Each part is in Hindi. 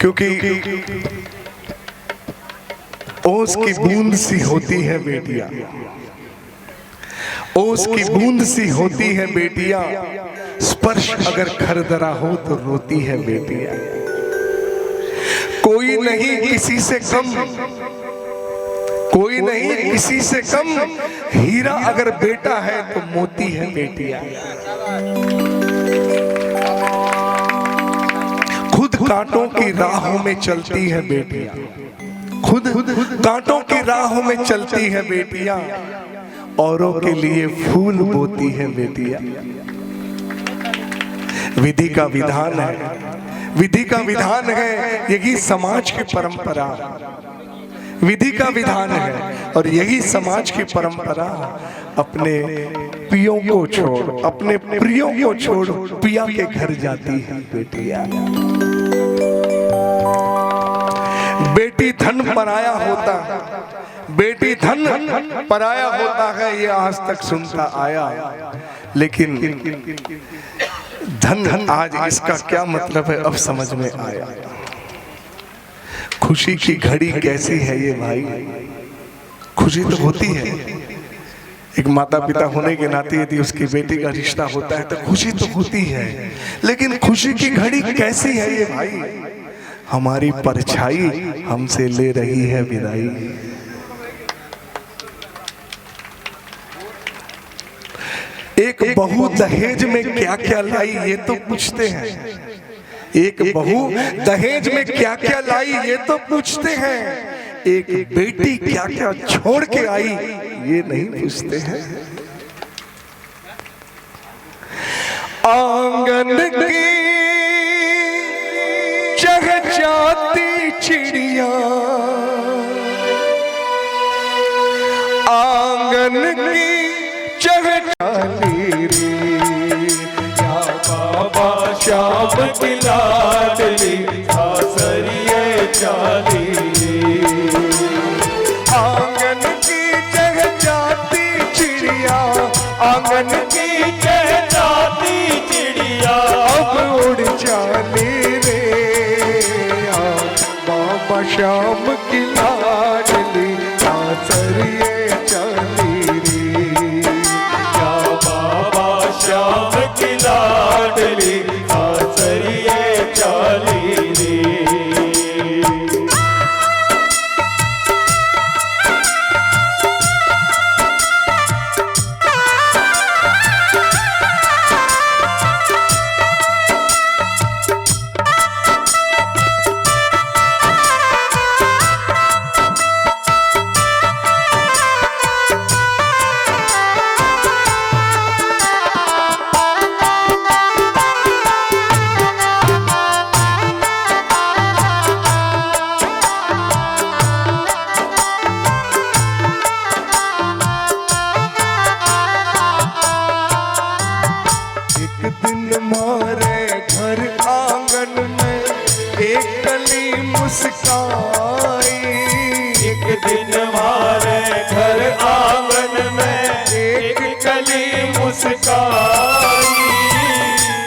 क्योंकि ओस की बूंद सी होती है बेटियां, ओस की बूंद सी होती है बेटियां, स्पर्श अगर खरदरा हो तो रोती है बेटियां। कोई नहीं किसी से कम, कोई नहीं किसी से कम, हीरा अगर बेटा है तो मोती है बेटियां। खुद कांटों की राहों में चलती है बेटियां, खुद कांटों की राहों में चलती है बेटियां, औरों के लिए फूल बोती है बेटियां। विधि का विधान है, विधि का विधान है, यही समाज की परंपरा, विधि का विधान है और यही समाज की परंपरा। अपने प्रियों को छोड़, अपने प्रियों को छोड़ पिया के घर जाती है बेटियां। बेटी धन पराया होता, बेटी धन पराया होता है, ये आज तक सुनता आया, लेकिन धन आज इसका क्या मतलब है अब समझ में आया। खुशी की घड़ी कैसी है ये भाई, खुशी तो होती है, एक माता पिता होने के नाते यदि उसकी बेटी का रिश्ता होता है तो खुशी तो होती है, लेकिन खुशी की घड़ी कैसी है ये भाई। हमारी परछाई हमसे ले रही है विदाई। एक बहू दहेज में क्या क्या लाई ये तो पूछते हैं, एक बहू दहेज में क्या क्या लाई ये तो पूछते हैं, एक बेटी क्या क्या छोड़ के आई ये नहीं पूछते हैं। आंगन की चहचहाती चिड़िया, आंगन की चहचहाती रे, या बाबा श्याम की लाडली सासरिये चाली। आंगन की चहचहाती चिड़िया, आंगन की चहचहाती चिड़िया, अब उड़ चाली रे, या बाबा श्याम की लाडली सासरिये चाली रे, या बाबा श्याम की लाडली सासरिये चाली रे। मुस्काई, एक दिन हमारे घर आंगन में एक कली मुस्काई,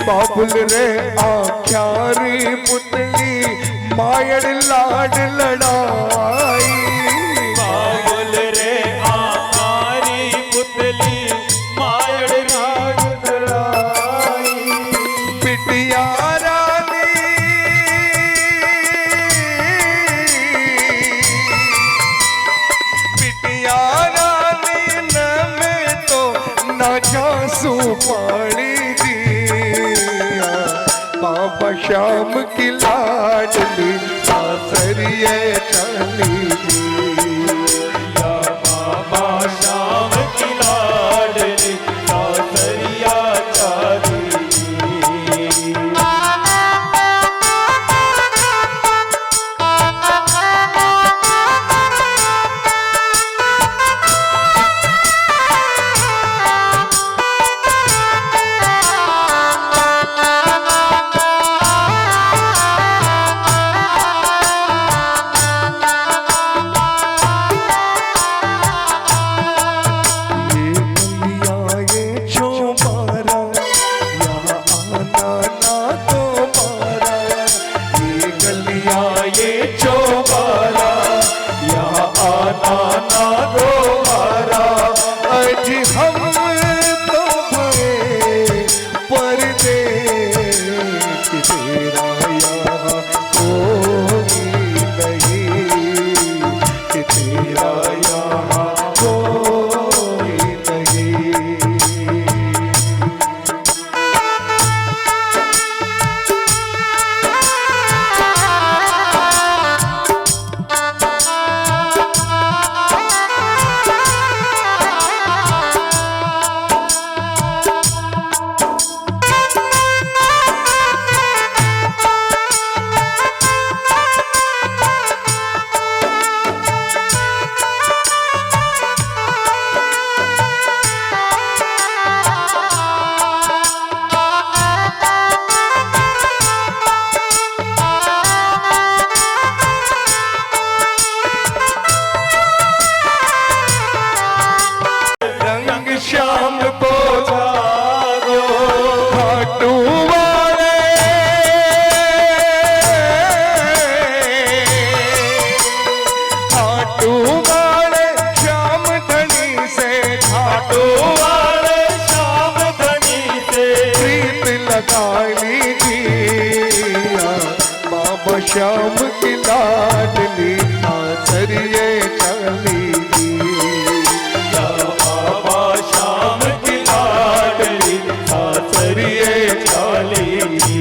बाबुल रे आख्यारी पुतली मायड़ लाड लड़ाई, बाबुल रे आख्यारी पुतली मायड़ लाड लड़ाई, बिटिया झांसू पानी दिया, बाबा श्याम की लाडली सासरिये चाली, या बाबा श्याम की लाडली सासरिया चाली। श्याम की लाडली आचरिए चाली जी। या बाबा श्याम की लाडली आचरिए चाली जी।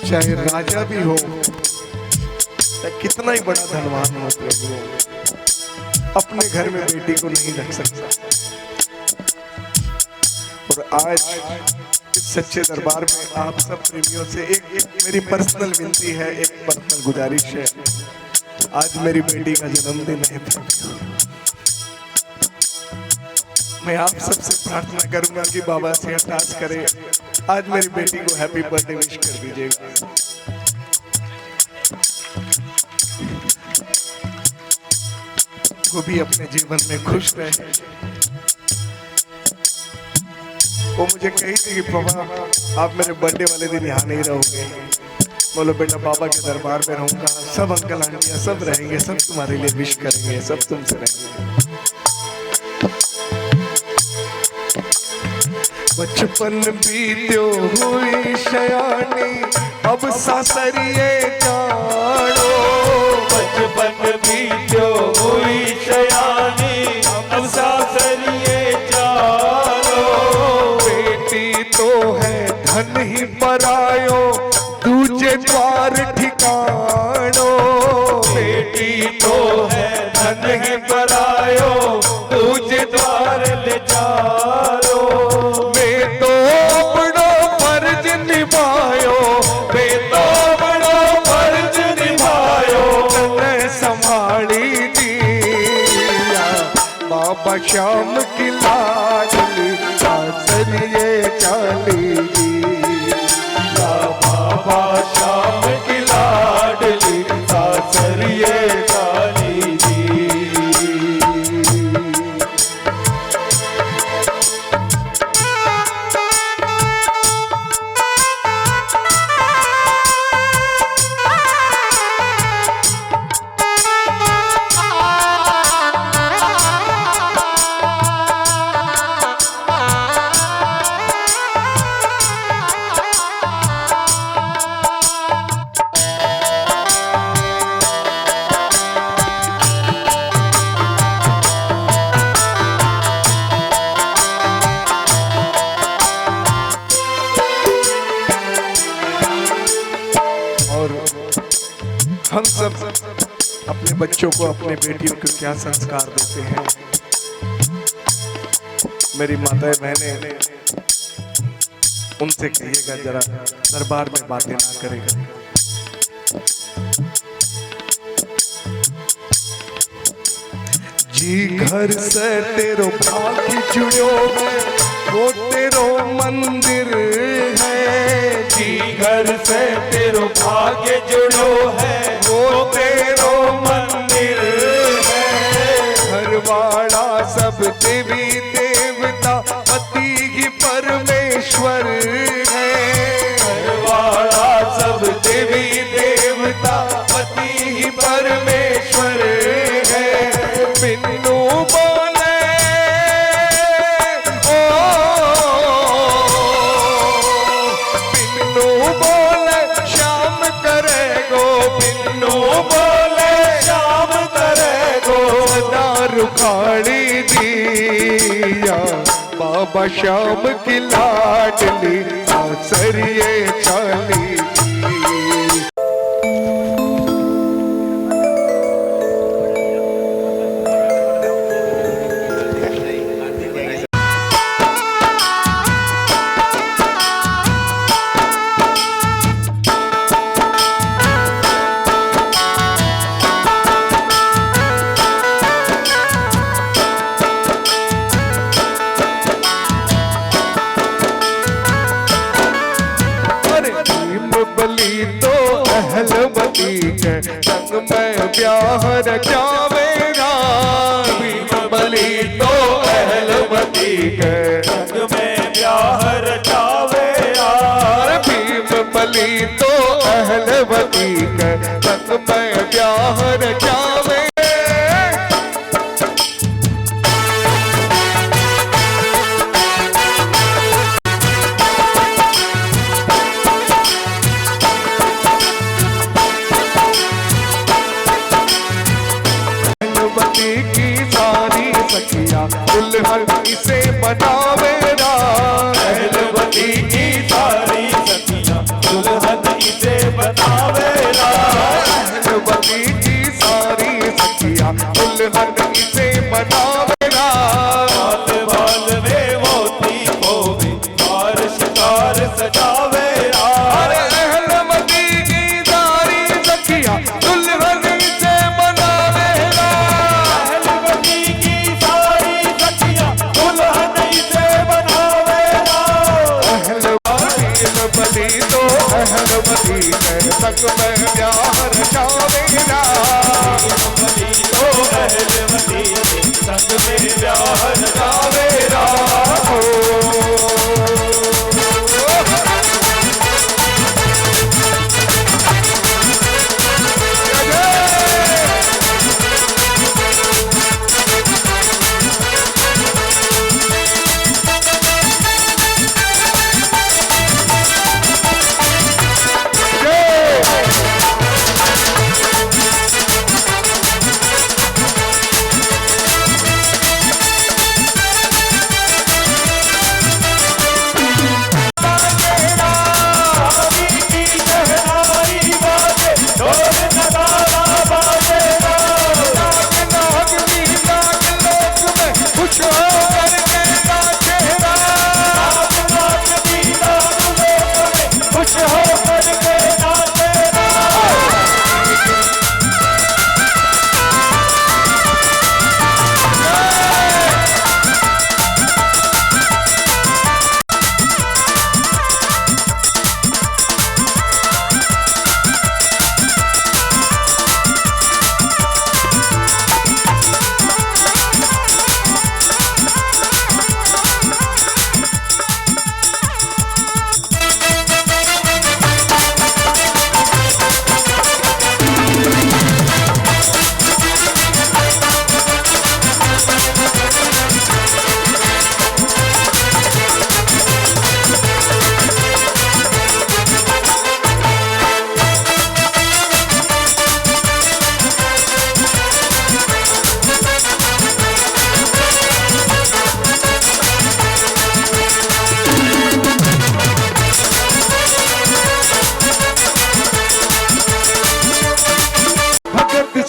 चाहे राजा भी हो, चाहे कितना ही बड़ा धनवान हो, प्रभु अपने घर में बेटी को नहीं रख सकता। और आज इस सच्चे दरबार में आप सब प्रेमियों से एक मेरी पर्सनल विनती है, एक पर्सनल गुजारिश है। आज मेरी बेटी का जन्मदिन है प्रभु, मैं आप सबसे प्रार्थना करूंगा कि बाबा से अरदास करें, आज मेरी बेटी को हैप्पी बर्थडे विश कर दीजिएगा। वो भी अपने जीवन में खुश रहे। वो मुझे कही थी कि पापा आप मेरे बर्थडे वाले दिन यहाँ नहीं रहोगे। बोलो बेटा बाबा के दरबार में रहूंगा, सब अंकल आंटियां सब रहेंगे, सब तुम्हारे लिए विश करेंगे, सब तुमसे रहेंगे। बचपन बीत्यो हुई शयानी अब सासरिए जानो। बचपन बीत्यो हुई शयानी अब सासरिए जानो। बेटी तो है धन ही परायो दूजे द्वार ठिकानो। बेटी तो है धन ही परायो दूजे द्वार ले जारो। मैं तो बड़ो फर्ज निभायो, मैं तो बड़ो फर्ज निभायो, मैं संभाली दिया बाबा श्याम की लाडली आचरिए चाली जी। बाबा श्याम की लाडली आचरिए चाली जी। हम सब अपने बच्चों को, अपने बेटियों को क्या संस्कार देते हैं। मेरी माताएं बहनें उनसे कहिएगा जरा दरबार में बातें ना करेगा। जी घर से तेरो भाग्य जुड़ो है, वो तेरो मंदिर है। जी घर से तेरो भाग्य जुड़ो है, वो तेरो मंदिर है। घरवाड़ा सब देवी देवता पति ही परमेश्वर है। घरवाड़ा सब देवी देवता पति ही परमेश्वर है। बिन्नू बोले बिन्नू बोले श्याम करे गो, बिन्नू बोले श्याम करे गो। सदा रुखाड़ी दिया बाबा श्याम की लाडली आचरिए चाली। ब्याह रचावेगा भीम बलि तो अहलवती के संग में ब्याह रचावे यार भीम बलि तो अहलवती के संग में ब्याह रचावे की सारी सखिया दुल्हन इसे बनावे अहलवती की सारी सखियां दुल्हन इसे बनावे अहलवती की सारी सखिया दुल्हन इसे बनावे बाल बाल में मोती होवे हार शिकार सजावे अरे अहलवती की सारी सखिया दुल्हन इसे बनावे अहलवती की सारी सखियां दुल्हन इसे बनावे अहलवती तो अहलवती के संग में ब्याह रचावेगा अहलवती तो अहलवती संग में ब्याह रचावे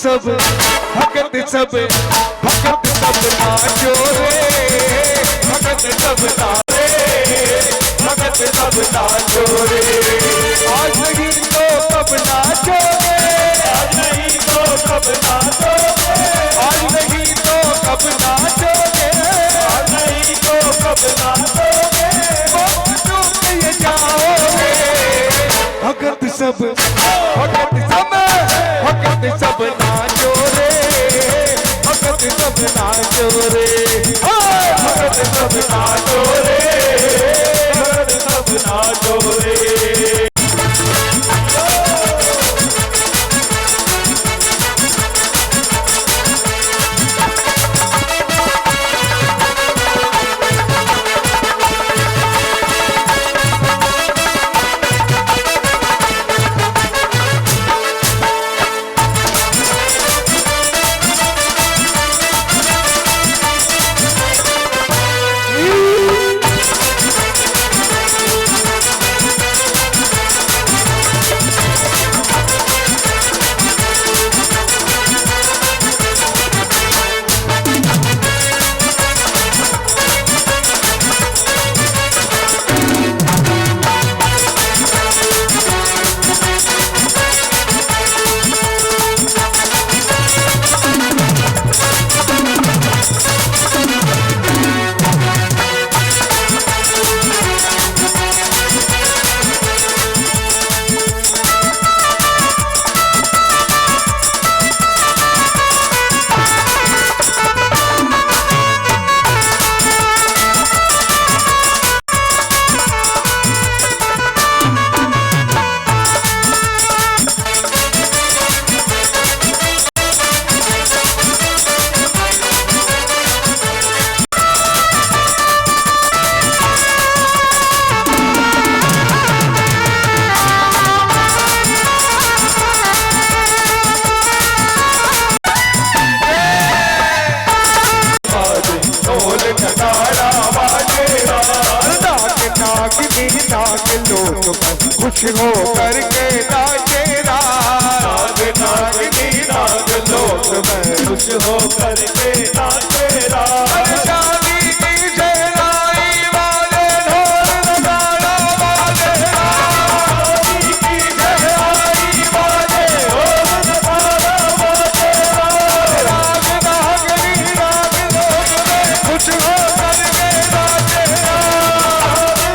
सब भगत सब नाचो रे भगत सब नाचे भगत सब नाचो रे आज नहीं तो कब नाचोगे आज नहीं तो कब नाचोगे आज नहीं तो कब नाचोगे आज नहीं तो कब नाचोगे ये जाओगे भगत सब नाचो रे भगत सब नाचो रे भगत सब नाचो रे भगत सब नाचो रे खुश हो करके नाचे राज। नागिनी नाग लोक में खुश हो करके नाचे राज। शादी की शहनाई वाले ढोल नगाड़ा वाले, शादी की शहनाई वाले ढोल नगाड़ा वाले, राग नागनी नाग लोक में खुश हो करके नाचे राज।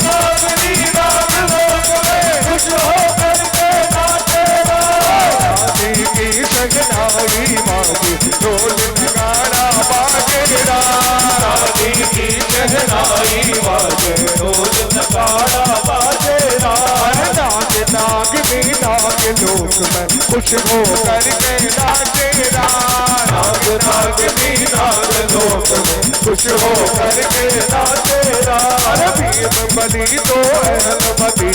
नागिनी नाग लोक में खुश हो करके नाचे राज। शादी की शहनाई वाले ढोल नगाड़ा बाजे राज। शादी की शहनाई वाले ढोल नगाड़ा बाजे राज। नाग नागनी नाग लोक में खुश हो करके नाचे राज। नाग नागिनी नाग लोक में खुश हो करके नाचे राज। भीम बली तो अहल बली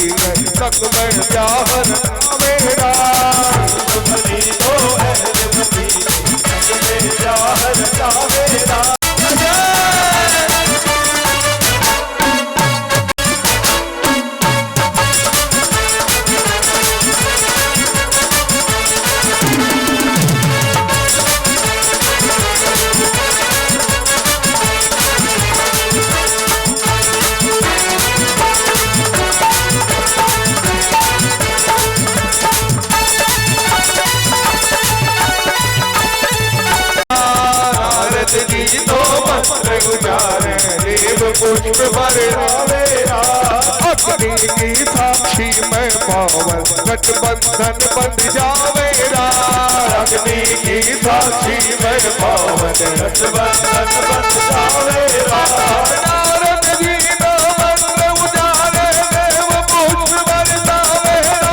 संग में ब्याहर मेरा। बली तो अहल बली संग में ब्याहर मेरा। गीतो मंत्र उचारे देव पुष्प बरसावे अग्नि की साक्षी में पावन गठबंधन बंध जावेगा। अग्नि की साक्षी में पावन गठबंधन बंध जावेगा। नारद जी का मंत्र उचारे देव पुष्प बरसावेगा।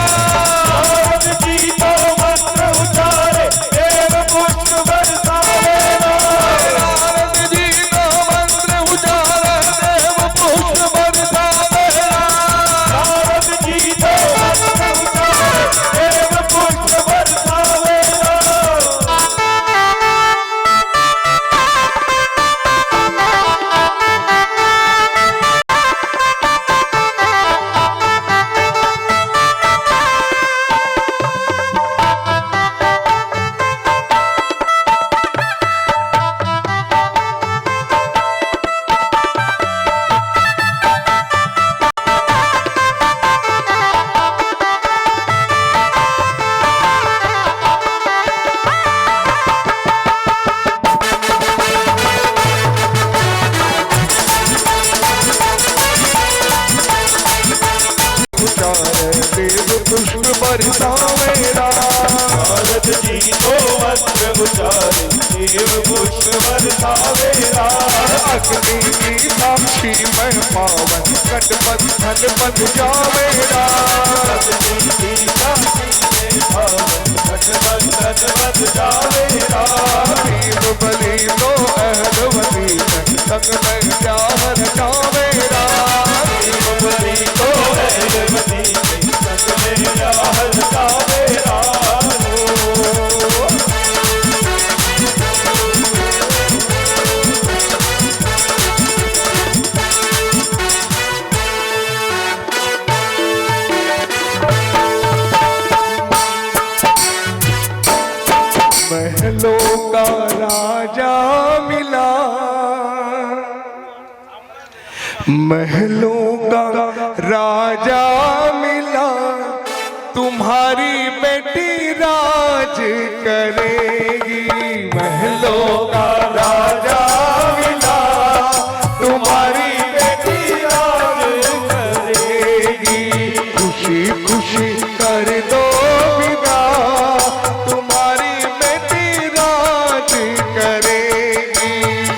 नारद जी को मंत्र उचारे देव पुष्प बरसावेगा। नारद जी का मंत्र उचारे देव पुष्प बरसावेगा। नारद जी को मंत्र उचारे देव पुष्प बरसावेगा। देव पुष्प बरसावेगा। नारद जी को मंत्र उचारे देव पुष्प बरसावेगा। अग्नि की साक्षी में पावन गठबंधन बंध जावेगा। अग्नि की साक्षी में पावन गठबंधन बंध जावेगा। भीम बली तो अहल बली संग में ब्याहर जावेगा। भीम बली तो अहल बली संग में ब्याहर जावेगा। महलों का राजा मिला, महलों का राजा मिला, तुम्हारी बेटी राज करेगी। महलों का राजा मिला, तुम्हारी बेटी राज करेगी। खुशी खुशी कर दो विदा, तुम्हारी बेटी राज करेगी।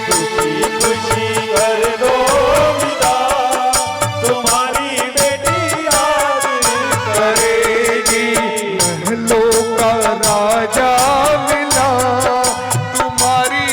खुशी खुशी कर दो विदा, तुम्हारी बेटी राज करेगी। महलों का राजा मिला, तुम्हारी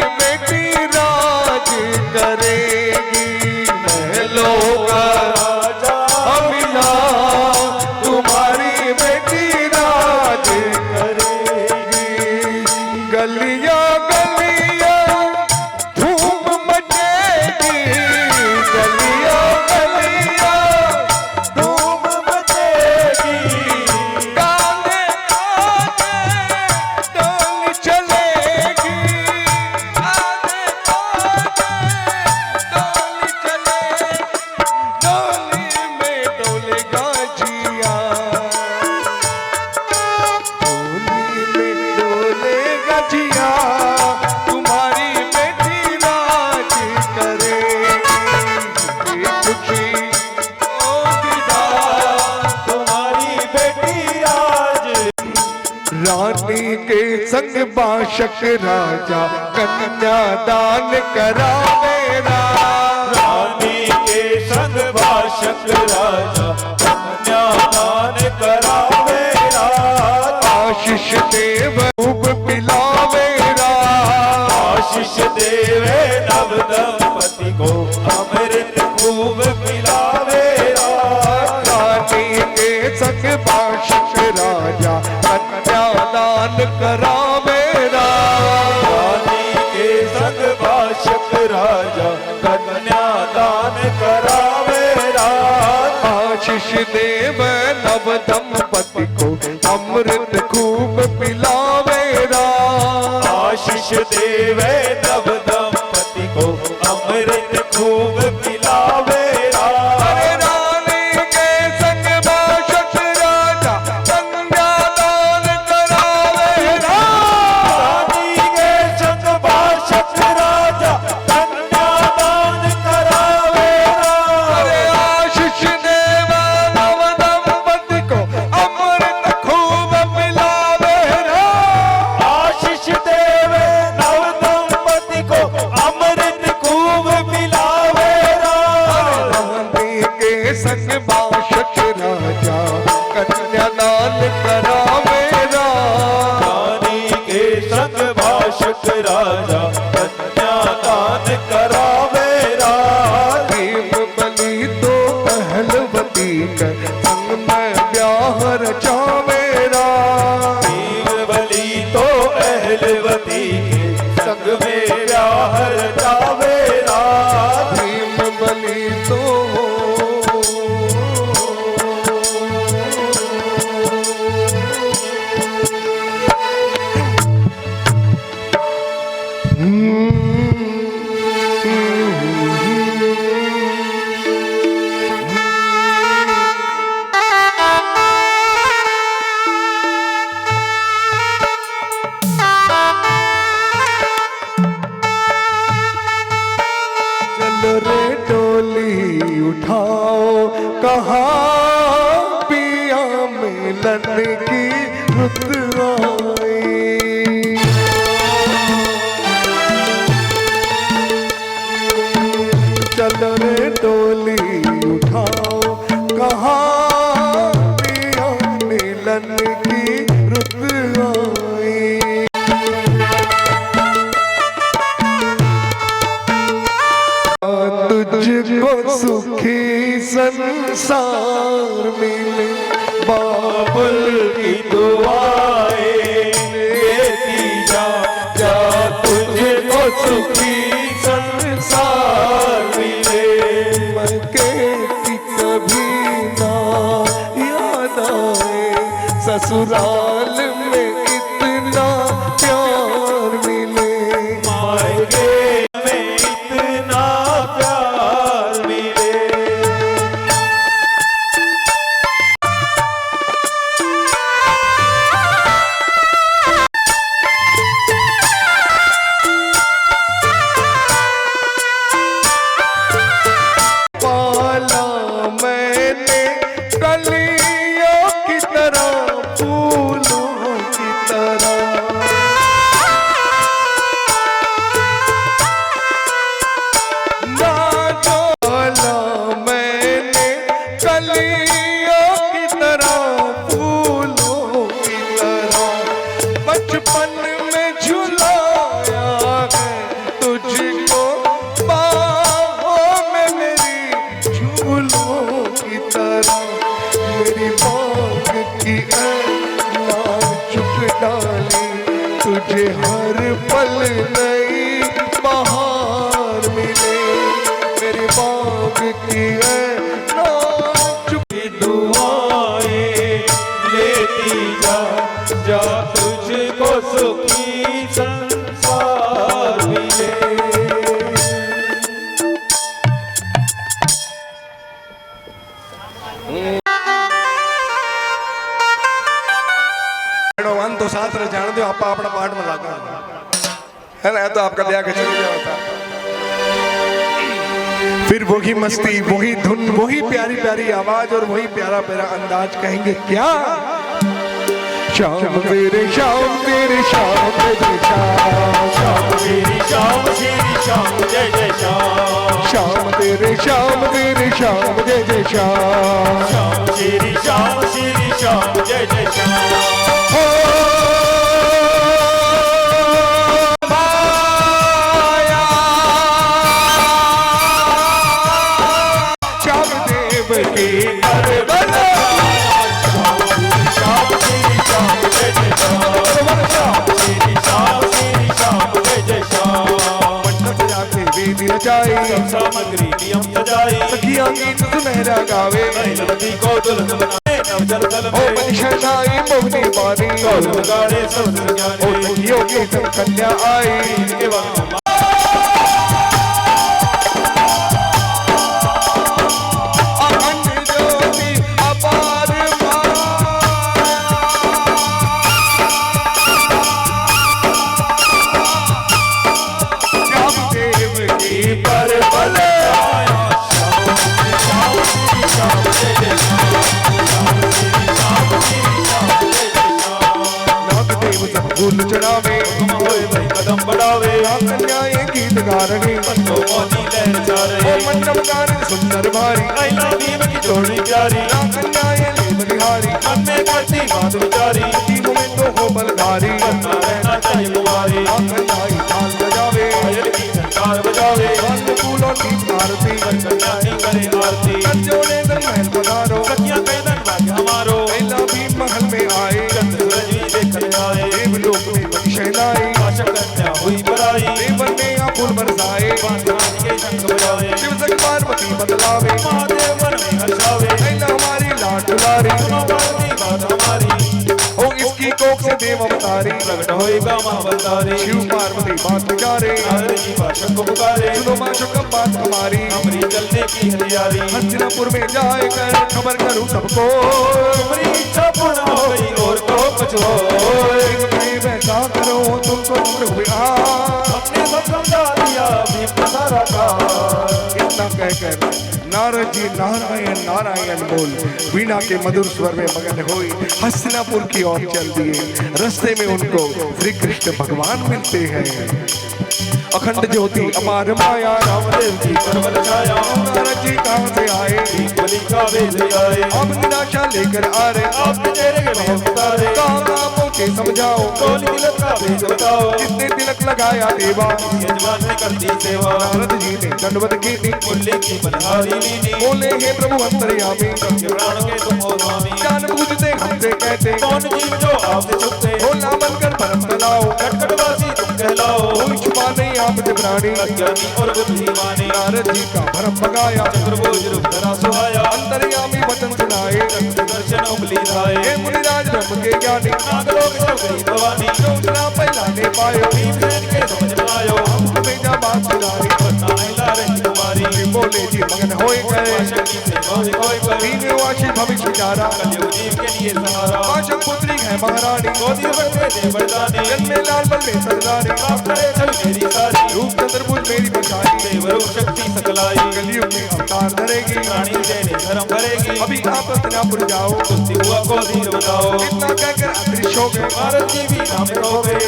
संग बाशक राजा कन्यादान करावे राम। रानी के संग बाशक राजा कन्यादान करावे राम। आशीष देव खूब पिलावे राम। आशीष देवे नव दंपति को अमृत खूब पिलावे राम। रानी के संग बाशक राजा कन्यादान करावे राम। रानी के संग बाशक राजा कन्यादान करावे राम। आशीष देव नव दंपति को अमृत खूब पिलावे राम। आशीष देवे नव दंपति को अमृत खूब पिलावे राम। रानी के संग बाशक राजा कन्यादान करावे राम। रानी के संग बाशक राजा कन्यादान करावे राम। आशीष देव नव दंपति को अमृत खूब पिलावे राम। आशीष देवे नव दंपति को अमृत खूब पिलावे राम। रानी के संग बाशक राजा कन्यादान करावे राम। रानी के संग बाशक राजा कन्यादान करावे राम। भीम बली तो पहलवती कर संग में ब्याह रचावे राम। भीम बली तो अहलवती के संग में ब्याह रचावे राम। भीम बली तो चलो रे डोली उठाओ कहाँ पिया मिलन की रुत आई। चलो रे डोली उठाओ कहाँ पिया मिलन की रुत आई। तुझको सुखी संसार मिले बाबुल की दुआएं देती जा जा तुझको सुखी संसार मिले। मके की कभी ना याद आए ससुराल में इतना प्यार मिले। मायके में इतना प्यार मिले। पाला मैंने कलियों की तरह फूलों की तरह। ना जो पाला मैंने कलियों की तरह फूलों की तरह। बचपन में झुलाया है तुझको बाहों में मेरी झूलों की तरह। मेरी बाग की नाजुक डाली तुझे हर पल नई बहार मिले। मेरी बाग की नाजुक की दुआएं लेती जा जा तुझको सुखी संसार मिले। वन तो साथ रह जाने दो आप अपना पार्ट में लगा है ना। तो आपका ब्याह के चले जाओ था। फिर वही मस्ती वही धुन वही प्यारी प्यारी आवाज और वही प्यारा प्यारा अंदाज कहेंगे क्या। श्याम तेरे श्याम तेरे श्याम जय जय श्याम श्याम तेरी श्याम श्री श्याम जय जय श्याम श्याम तेरे श्याम तेरे श्याम जय जय श्याम श्याम श्री श्याम जय जय श्याम हो सामग्री नियम सजाई सखियां गीत सुनहरा गावे नदी को दुल्हन बनाए नवजल तल ओ में बंशनाई मोहनी बानी ढोल बगाड़े सब ओ ज्ञानी सखियों की सब कन्या आई के वक्त अखंड ज्योति अपार श्याम देव की पर बल नागदेव सब फूल चढ़ावे कदम बढ़ावे कन्याएं गीत गा रही तो मोती लहर जा ओ रहे मंडप गाने सुंदर भारी आईना दीप की जोड़ी प्यारी कन्याएं ले बलिहारी मन में करती बात विचारी तीनों में तो हो बलधारी करना रहना चाहिए कुमारी कन्याई ताल बजावे पायल की झनकार बजावे फल फूलों की आरती कन्या की करे आरती कर जोड़े दर महल पधारो सखिया कैदन भाग्य हमारो पहला भी महल में आए चंद सूरज भी देखने आए देवलोक में बड़ी शहनाई आशा कन्या हुई बड़ाई देवन ने या फूल बरसाए बांधानी के शंख बजावे शिव सखी पार्वती बदलावे महादेव मन में हर्षावे पहला हमारी लाड दुलारी सुनो बात बात हमारी ओ इसकी कोख से देव अवतारी प्रकट होएगा महाबलधारी शिव पार्वती बात विचारे नारद जी भाषा को पुकारे सुनो माँ शुकम बात हमारी हमरी चलने की हरियारी हस्तिनापुर में जाए कर खबर करूं सबको तुम्हारी इच्छा पूर्ण हो गई और तो कुछ हो वैसा करो तुमको दूर हुआ हमने सब समझा दिया भी सारा का इतना कहकर नारद जी नारायण नारायण बोल वीणा के मधुर स्वर में मगन हुई हस्तिनापुर की ओर चल दिए। रास्ते में उनको श्री कृष्ण भगवान मिलते हैं। अखंड ज्योति अपार माया रामदेव जी परवल छाया नारद जी कहाँ से आए बलि का वेद आए अब निराशा लेकर आ रहे आपने तेरे के भाव उतारे कहाँ पहुँचे समझाओ कौन तिलक का वेद बताओ कितने तिलक लगाया देवा यजमान ने करती सेवा नारद जी ने दंडवत की थी मुल्ले की बलहारी लीनी बोले हे प्रभु अंतर्यामी सबके प्राण के तुम हो स्वामी जान बूझते हमसे कहते कौन जीव जो आपसे छुपते भोला बनकर परम तलाओ कटकटवासी तुम कहलाओ कोई छुपा नहीं आपसे प्राणी अज्ञानी और बुद्धिमानी नारद जी का भरम भगाया चतुर्भुज रूप धरा सुहाया अंतर्यामी वचन सुनाए दर्शन उंगली धाये हे मुनिराज ब्रह्म के ज्ञानी नागलोक सब गई भवानी दूसरा पहलाने पायो भीमसेन के समझ में आयो हमेशा बात सुनाई वरना हिला रही तुम्हारी फिर बोले जी मगन होए गए शक्ति से कोई पर दीन वाशी भविष्य विचारा कलयुग जीव के लिए सहारा पाशक पुत्री है महारानी गोदी बच्चे दे बरदानी जन्मे लाल बल में सरदारी प्राप्त करे छवि मेरी सारी रूप चंद्रभुज मेरी बचाई देवरूप शक्ति सकलाई कलयुग में अवतार धरेगी प्राणी देने धर्म भरेगी अभी आप हस्तिनापुर जाओ सुस्ती हुआ को धीर बताओ इतना कहकर अदृश्य हो गए भारत जी भी नाम कहोगे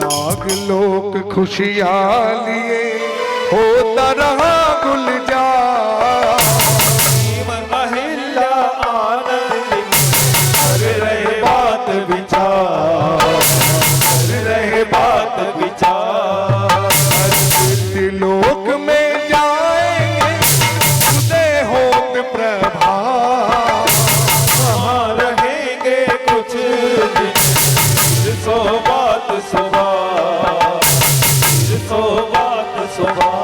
नाग लोक खुशियाँ लिए होता रहा गुलजार जीवन अहिल्या आनंद कर रहे बात विचार कर रहे बात विचार लोक में जाएंगे उदय होत प्रभात वहाँ रहेंगे कुछ दिन सो बात सुबह सो बात सुबह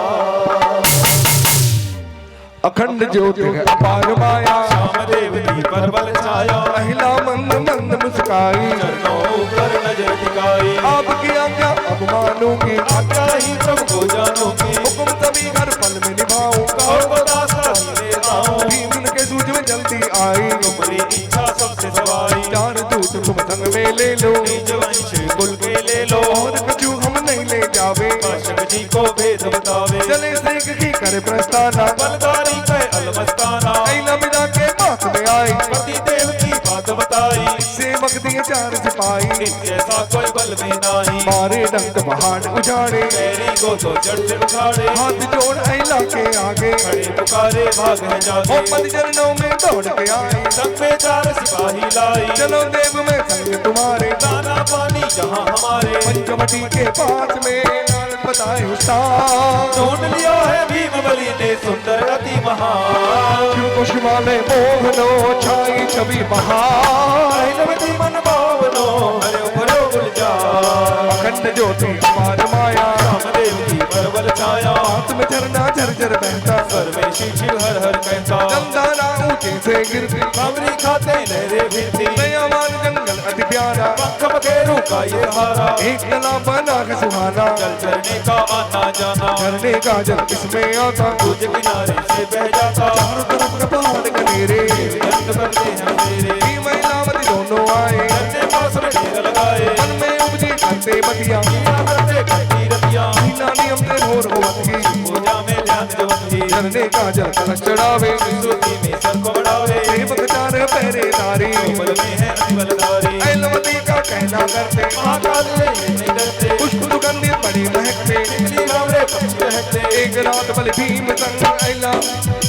अखंड ज्योति है अपार माया श्याम देव की परवल छाया महिला मंद मंद मुस्काई चरणों पर नजर टिकाई आपकी आज्ञा अब मानूंगी आज्ञा ही प्रभु को जानूंगी हुक्म सभी हर पल में निभाऊंगा और को दासा ही ले जाऊं भीम के सूझ में जल्दी आई तुम्हारी इच्छा सबसे सवाई चार दूत तुम संग में ले लो निज वंश कुल के ले लो और कछु हम नहीं ले जावे पाशक जी को भेद बतावे चले श्री की करे प्रस्थाना बलदारी कह अलमस्ताना ऐला मिला के बात में आई पति देव की बात बताई सेवक दिया दिए चार सिपाही, इनके सा कोई बल में नाही, मारे डंक पहाड़ उजाड़े, तेरी को तो जड़ से उखाड़े, हाथ जोड़ अहिला के आगे, खड़े पुकारे भाग है जागे, मोहम्मद चरणों में दौड़ के आए, संग में चार सिपाही लाई, चलो देव में संग तुम्हारे, दाना पानी जहाँ हमारे, पंचवटी के पास में नारद बताए उस्ताद, ढूंढ लिया है भीम बली ने सुंदर अति महान, शिव कुष्मा में मोहनो छाई छवि महान, ऐलवती मन भावनो हरे भरो गुलजार, अखंड ज्योति अपार माया, रामदेव की परबल छाया, हाथ में झरना झरझर बहता, सर में शिव शिव हर हर कहता, गंगाना ऊंचे से गिरती, खबरी खाते लहरे फिरती, दयावान जंगल अति प्यारा, पंख बखेरू का ये हारा, एक कला बना है सुहाना, जल चढ़ने का आना जाना, झरने का जल इसमें आता, तुझ किनारे से बह जाता, चारों तरफ का पहाड़ गनेरे, दर्द करते हैं तेरे, ई महिलावती दोनों आए, करते पास में ढेर लगाए, मन में उपजी करते बतिया, किया करते करती रतियां, मीना नियम से भोर होवती, पूजा में ध्यान जवती, झरने का जल कलश चढ़ावे, सूती में सर को बढ़ावे, सेवक चार पहरेदारी, बल में है अतिबलधारी, ऐलवती का कहना करते, महाकाल ये नहीं डरते, पुष्प सुगंधित बड़ी महकते, बिजली बावरे पक्षी रहते, एक रात बल भीम संग ऐला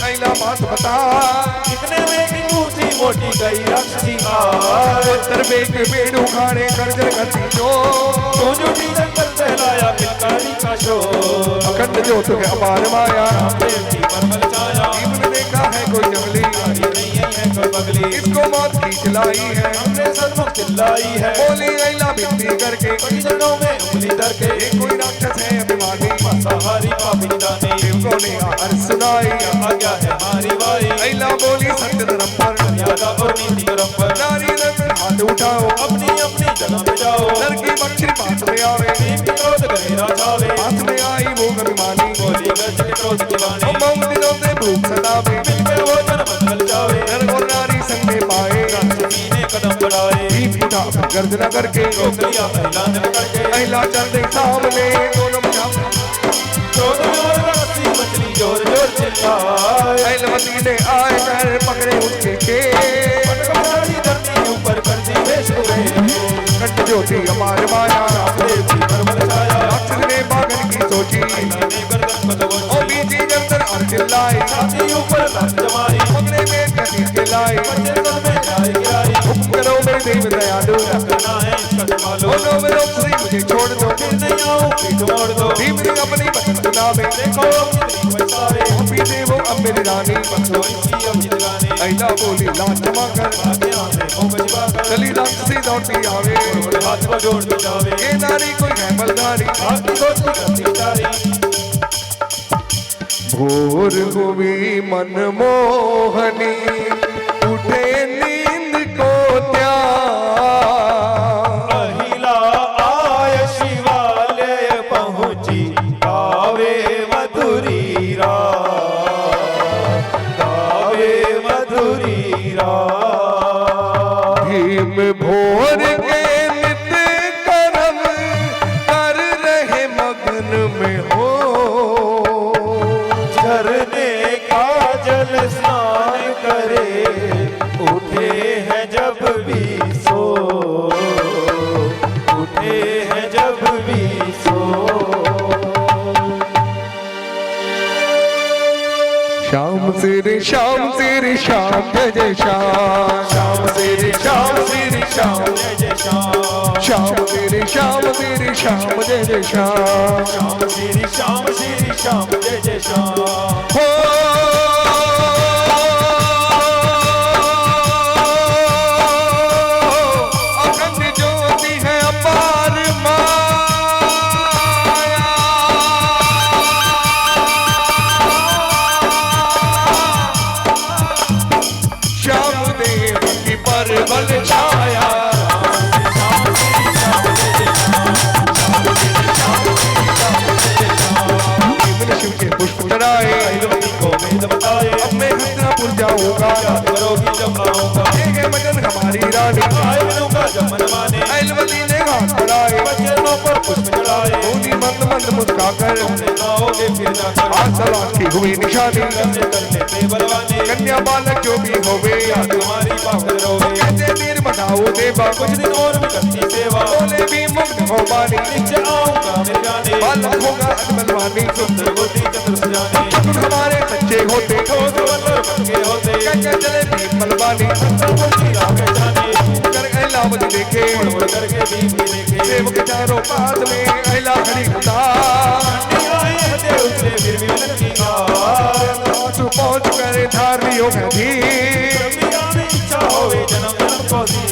ऐला बात बता, कितने में की ऊंची मोटी गई राक्षसी आए, उत्तर बेग पेड़ उखाड़े करजर करती जो, सोजूटी जंगल सहलाया पिलकारी का शोर, अखंड ज्योत के अपार माया, देव की परमल छाया, भीम ने देखा है कोई जंगली, ये नहीं है कोई बगली, इसको मौत की खिलाई है, हमने सदमुख चिल्लाई है, बोली ऐला बिनती करके, बड़ी जड़ों में उंगली धर के, ये कोई राक्षस है अभिमानी, मांसाहारी पापी दानी, देवों ने आर सुनाई, आज्ञा है हमारी वाई, ऐला बोली सत्य धर्म पर, मर्यादा और नीति क्रम पर, नारी नर हाथ उठाओ, अपनी अपनी जगह पे जाओ, नर की बख्शी बात में आवे, भीम की क्रोध गहरा छावे, हाथ में आई वो अभिमानी, बोली गर्ज के क्रोध की वाणी, मऊ दिनों से भूख सतावे, मिलके वो जन मंगल जावे, नर और नारी संग में पाए, राक्षसी ने कदम बढ़ाए, भीम उठा गर्जना करके, रोक लिया ऐलान करके, ऐला चल दे सामने दोनों बचा, क्रोध में और राक्षसी मछली जोर जोर चिल्लाए, ऐलवती ने आए कर पकड़े उसके खेल, पटकमारी धरती ऊपर कर दी भेष हुए, कंठ ज्योति अपार माया, रामदेव की परमल छाया, राक्षस ने बागन की सोची, ऐलाने गर्दन को दबोची, ओ बीजी जंतर और चिल्लाए, छाती ऊपर लात जमाई, पकड़े में कटी के लाए, बच्चे तन में जाए गिराई, हुक्म करो मेरे देव दयालु, करना है इसका संभालो, बोलो मेरे श्री मुझे छोड़ दो, फिर नहीं आऊं पीठ मोड़ दो, भीम ने अपनी बचन सुनावे, देखो कितनी पैसारे, पीते वो अब मेरी रानी, बंदो इसी अब जित गाने, ऐला बोली लाज जमा कर, आगे आगे मुंह बजवा कर, चली राक्षसी दौड़ती आवे, और हाथ को जोड़ बिठावे, ये नारी कोई है बलदारी, आपकी सोच करती तारी, भोर हुई मनमोहनी, उठे नींद को त्याग, अहिला आय शिवालय पहुंची, गावे मधुरी रात, गावे मधुरी रात, भीम भोर के नित्य कर्म कर रहे मगन में हो, झरने का जल स्नान करे, उठे हैं जब भी सो, उठे हैं जब भी सो, श्याम श्री श्याम श्री श्याम जय जय श्याम, श्याम श्री श्याम श्री श्याम, जय जय श्याम, श्याम श्री श्याम श्री श्याम जय जय श्याम, श्याम श्री श्याम श्री श्याम, जय जय श्याम, हो अखंड ज्योति है अपार माया, श्याम देव की परबल छाया, शिव के पुष्प चढ़ाए, ऐलवती को वेद बताए, अब मैं हस्तिनापुर जाऊंगा, याद करोगी जब आऊंगा, एक मगन हमारी रानी, आए बनूंगा जब मन माने, ऐलवती ने हाथ बढ़ाए, बचनों पर पुष्प चढ़ाए, बोली मंद मंद मुस्काकर, तुमने गाओगे फिर जाकर, आसला की हुई निशानी, करने करने पे बलवाने, कन्या बालक जो भी होवे, या तुम्हारी पाकर रोवे, कहते वीर बनाओ देवा, कुछ दिन और भी करती सेवा, बोले भी मुग्ध हो बानी, नीचे आऊंगा मेरे जाने, बालक होगा अजमलवानी, सुंदर गोदी चंद्र सजाने, तुम हमारे बच्चे होते, ठोस वल्लभ बनके होते, कहते चले भी मलवानी, बोली आगे जाने, कर ऐलावती देखे, उड़ करके दीप देखे, सेवक चारों पाद में ऐला हरि खुदा, आए हैं देव से फिर भी विनती तू पहुँच कर धारियों में भी, इच्छा होवे जन्म जन्म को दी,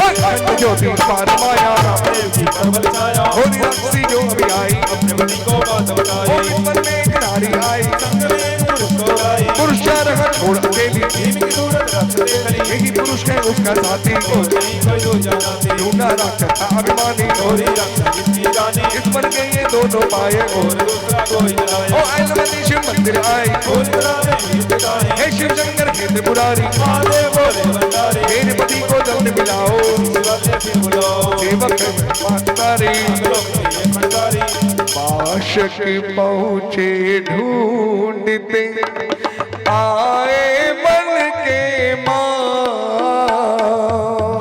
अखंड ज्योति पार माया, देव की परबल छाया, होली रक्सी जो अभी आई, अपने पति को बात बताई, होली मन में एक नारी आई, संग में पुरुष को लाई, पुरुष रह छोड़ अकेली, भीम की सूरत रखते खड़ी, यही पुरुष है उसका साथी, को नहीं कोई दो जानाते, ढूंढा राक्षस था अभिमानी, गोरी रक्षा जिसकी जाने, इस मन के ये दोनों पाए, और दूसरा कोई ओ जलाए, ऐलवती शिव मंदिर आई, गोरी रामे गीत गाए, हे शिव शंकर खेत मुरारी, महादेव बोले भंडारी, मेरे पति को जल्द मिलाओ, शिवालय फिर बुलाओ, सेवक मातारी, लोग ये भंडारी, पाशक पहुँचे ढूंढते आए मन के मां,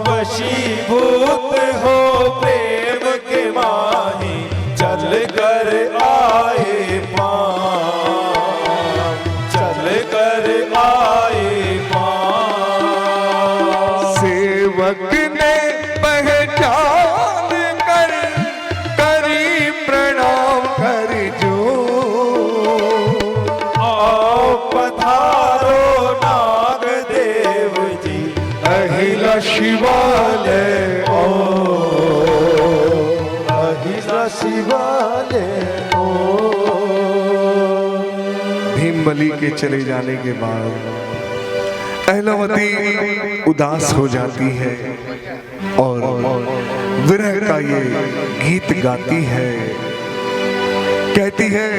वशीभूत हो प्रेम के माही, चल कर आए पां, चल कर आए पां, सेवक ने पहचान कर करी प्रणाम कर जो, आओ पधारो नाग देव जी, अहिला शिवालय ओ, अहिला शिवालय ओ। भीमबली के चले जाने के बाद ऐलवती उदास हो जाती है और विरह का ये गीत गाती है, कहती है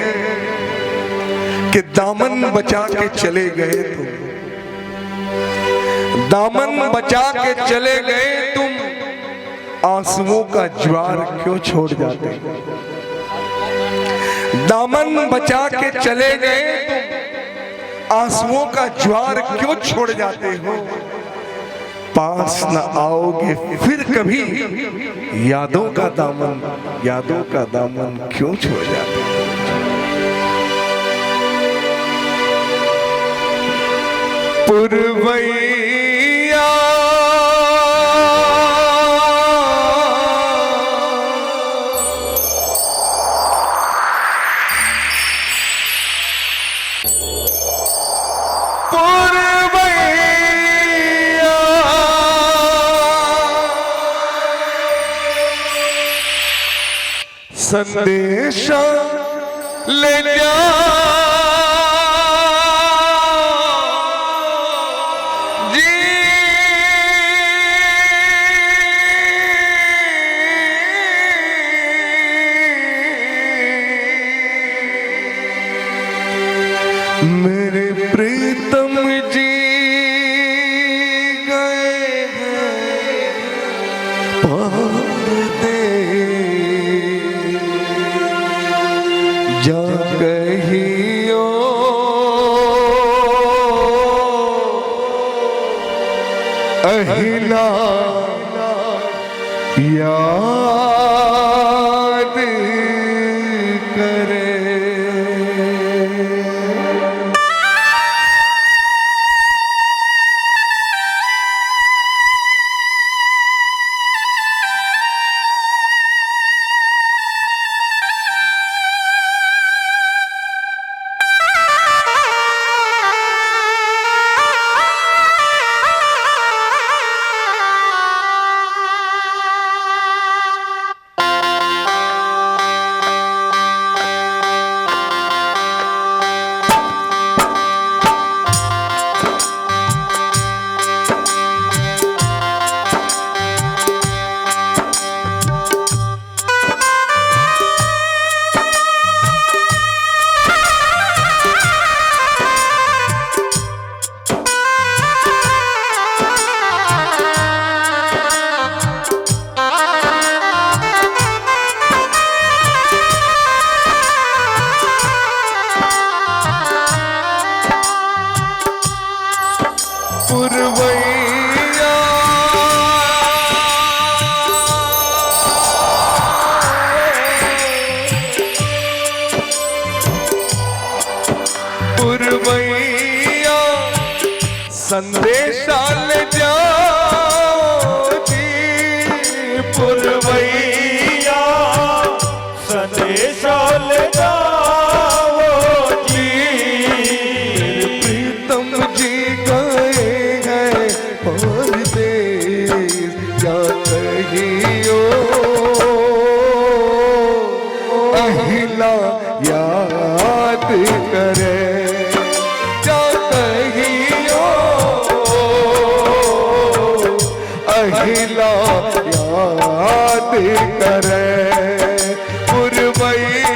कि दामन बचा के चले गए तुम, दामन बचा के चले गए तुम, आंसुओं का ज्वार क्यों छोड़ जाते, दामन बचा के चले गए तुम, आंसुओं का ज्वार क्यों छोड़ जाते हो, पास न आओगे फिर कभी, यादों का दामन, यादों का दामन क्यों छोड़ जाते हो। पुरवैया संदेशा ले जा जी, मेरे प्रीतम जी गए हैं पार दे, जा कहियो अहिला याद करे। पुरवैया पुरवैया संदेशा ले जाओ जी पुरवैया संदेशा ले जाओ जी प्रीतम जी गए हैं परदेस क्या कहियो अहिला याद करे क्या कहियो अहिला याद करे पुरवैया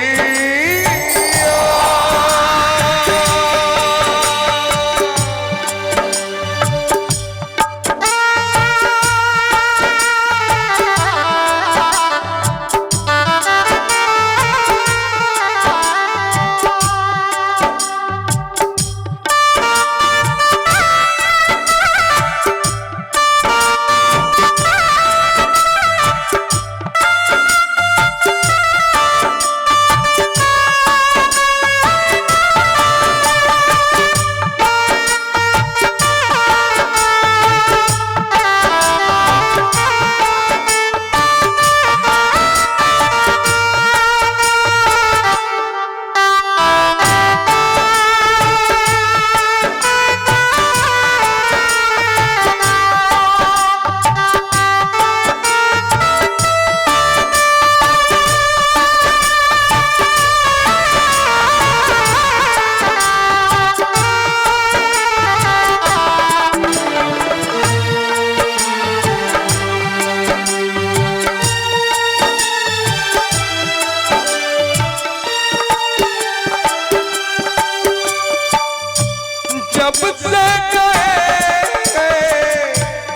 जब से गए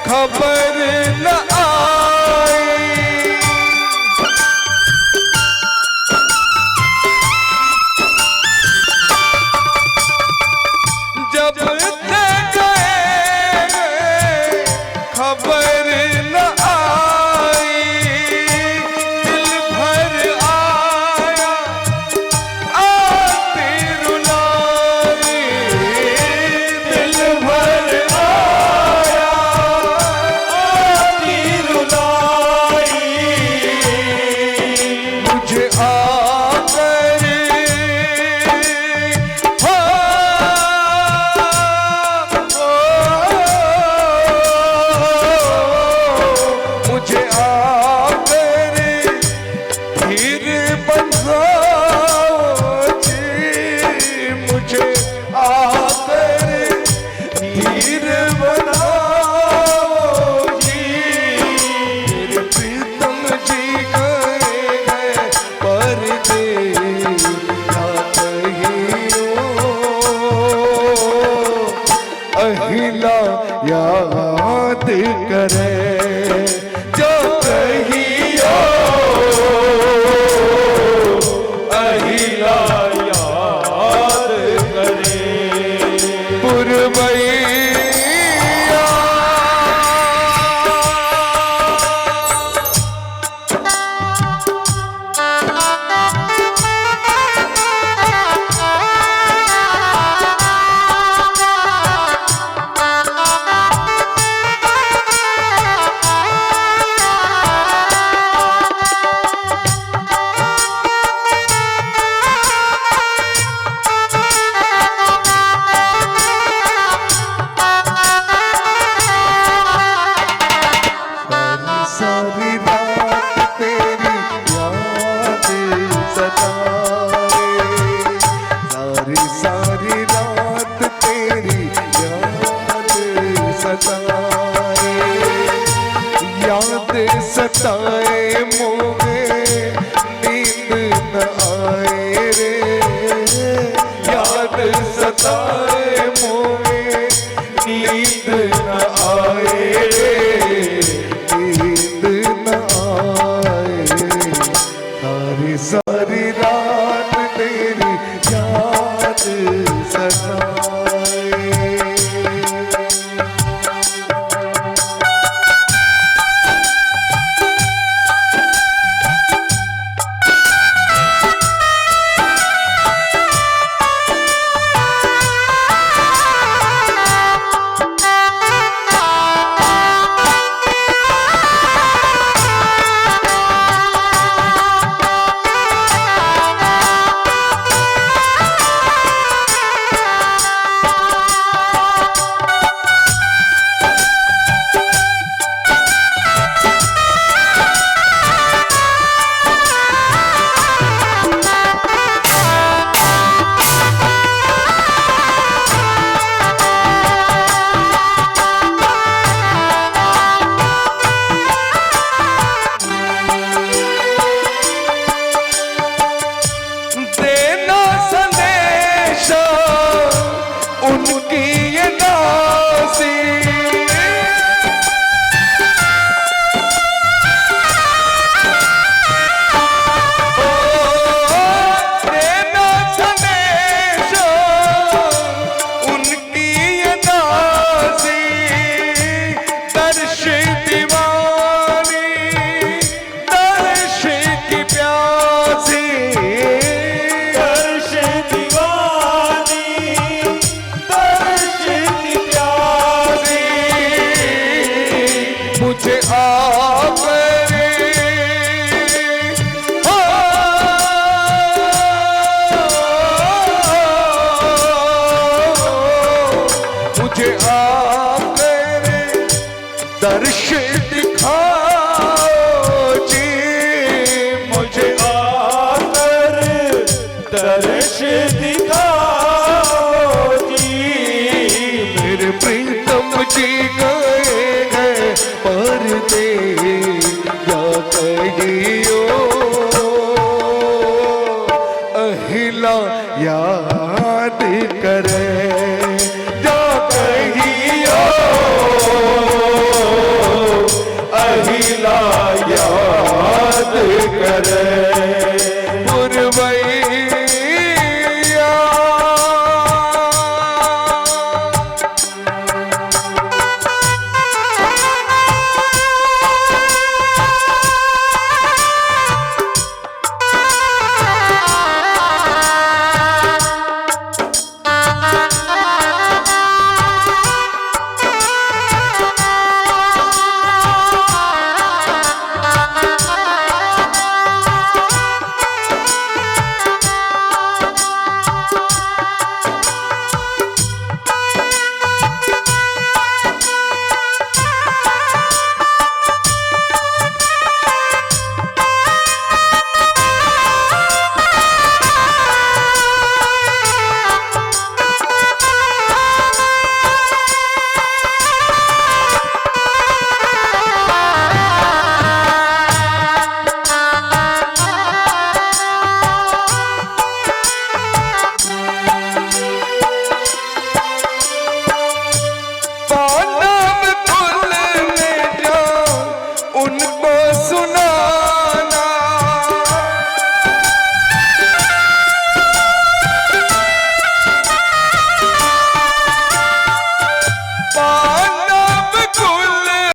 खबर न आई जब से गए खबर न आई दिल भर आया आती रुलाई दिल भर आया आती रुलाई मुझे आकर मुझे आकर फिर बंधाओ जी मुझे आकर फिर बनाओ जी मेरे प्रीतम जी गए हैं परदेस क्या कहियो अहिला याद करे जो कहियो अहिला याद करे पुरवैया सारी रात तेरी याद सताए सारी रात तेरी याद सताए याद सताए मोहे नींद न आए रे याद सताए मोहे नींद न आए रे नींद न आए सारी रात तेरी याद सताए मुझे आकर दर्श दिखाओ जी, मुझे आकर दर्श दिखाओ जी। मेरे प्रीतम जी गए हैं परदे या कहियो अहिला याद करे, या कहियो अहिला याद करे।